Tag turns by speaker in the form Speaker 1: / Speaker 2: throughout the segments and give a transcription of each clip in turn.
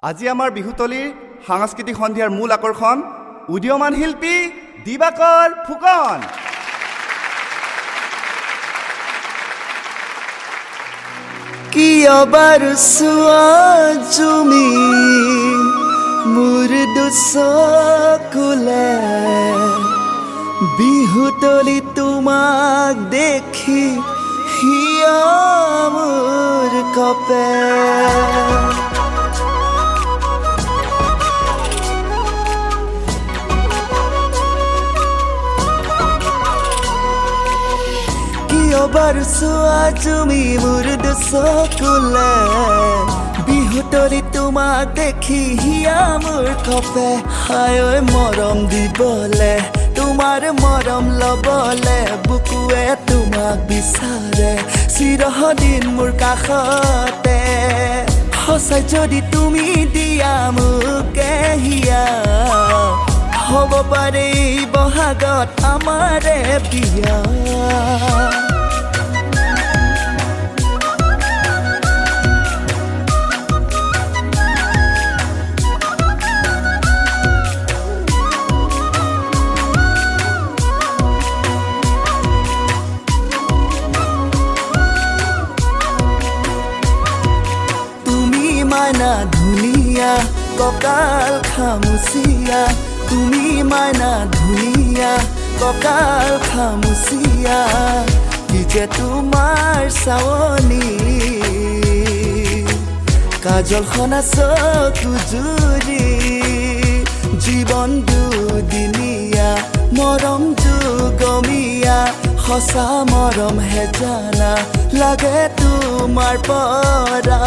Speaker 1: আজি আমাৰ বিহুতলীৰ সাংস্কৃতিক সন্ধিয়াৰ মূল আকৰ্ষণ উদীয়মান শিল্পী দিবাকৰ ফুকন।
Speaker 2: কিয় বাৰু চোৱা তুমি মোৰ দুচকুলে বিহুতলী তোমাক দেখি হিয়া মোৰ কপে বাৰু চোৱা তুমি মোৰ দুচকুলে বিহুতলী তোমাক দেখি হিয়া মোৰ কপে হায় মৰম দিবলে তোমাৰ মৰম লবলে বুকুৱে তোমাক বিচাৰে চিৰদিন মোৰ কাষতে সঁচাই যদি তুমি দিয়া মোকে হিয়া হ'ব পাৰে বহাগত আমাৰে বিয়া। মাইনা ধুনীয়া ককাল খামুচিয়া তুমি মাইনা ধুনীয়া ককাল খামুচিয়া কি যে তোমাৰ চাৱনি কাজল খনা চকু জুৰি জীৱন দুদিনীয়া মৰম যুগমীয়া সঁচা মৰম হে জানা লাগে তোমাৰ পৰা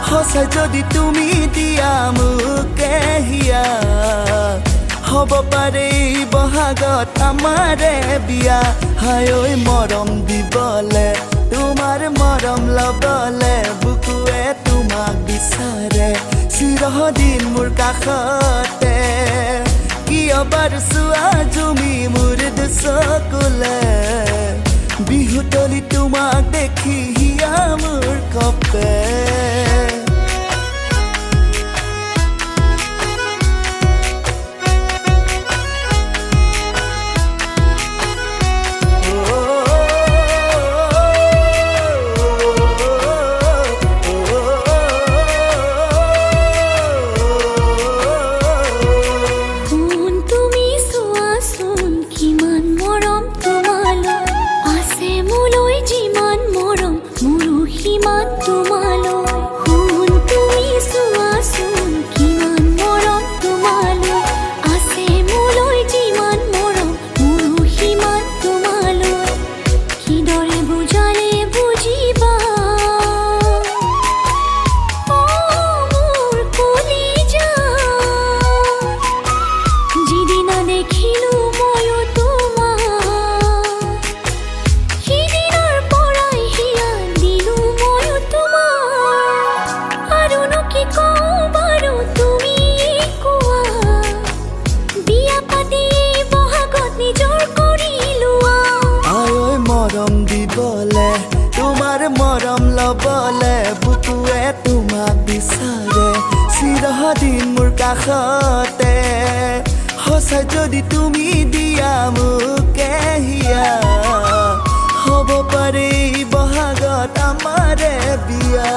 Speaker 2: সঁচাই যদি তুমি দিয়া মোকে হিয়া হ'ব পাৰে বহাগত আমাৰে বিয়া হায় মৰম দিবলে তোমাৰ মৰম লবলে বুকুৱে তোমাক বিচাৰে চিৰদিন মোৰ কাষতে কিয় বাৰু চোৱা তুমি মোৰ দুচকুলে বিহুতলী তোমাক দেখি হিয়া মোৰ কপে তোমাৰ মৰম লবলে বুকুৱে তোমাক বিচাৰে চিৰদিন মোৰ কাষতে সঁচাই যদি তুমি দিয়া মোকে হিয়া হ'ব পাৰে বহাগত আমাৰে বিয়া।